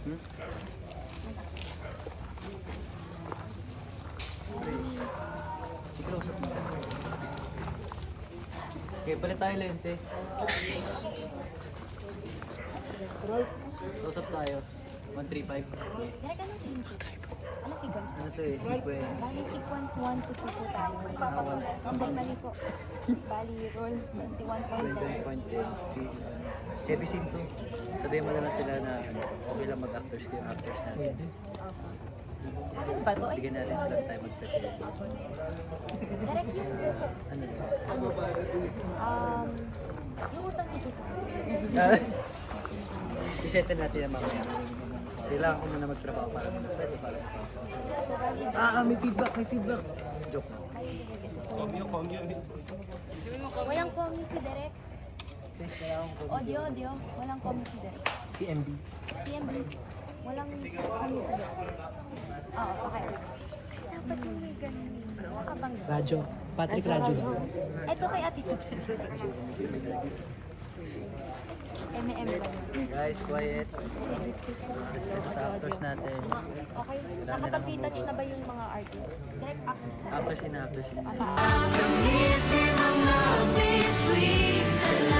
Hmm? I-close up mo. Okay, palit tayo lente. Close up tayo. 135. Direk, anong sequence? Anong sequence? Ano to eh? Sequence. Bali, sequence 1 to 2 po tayo. Hindi, mali po. Bali, roll 21.10. 21.10. Heavy scene to. Sabihin mo na lang sila na okay lang mag-actors ko yung actors natin. Ba to? Ay, Bigyan natin sila ng time mag-prepare. direk yung Ano yun? yung utang ito sa akin. I-settle natin yan mamaya. Kailangan ko muna magtrabaho para mag-settle para may feedback, may feedback. Joke na. Walang commu si Direk. Audio. Walang commu si Direk. CMD. CMB. Walang commu si Direk. Oo, okay. Dapat yung may ganun. Nakabangga. Radyo. Patrick Radyo. Ito kay Attitude. M&M ba yun? Guys, quiet. Respect sa actors natin. Okay, nakapag-retouch na ba yung mga artists? Direct actors na. Actors in. Okay.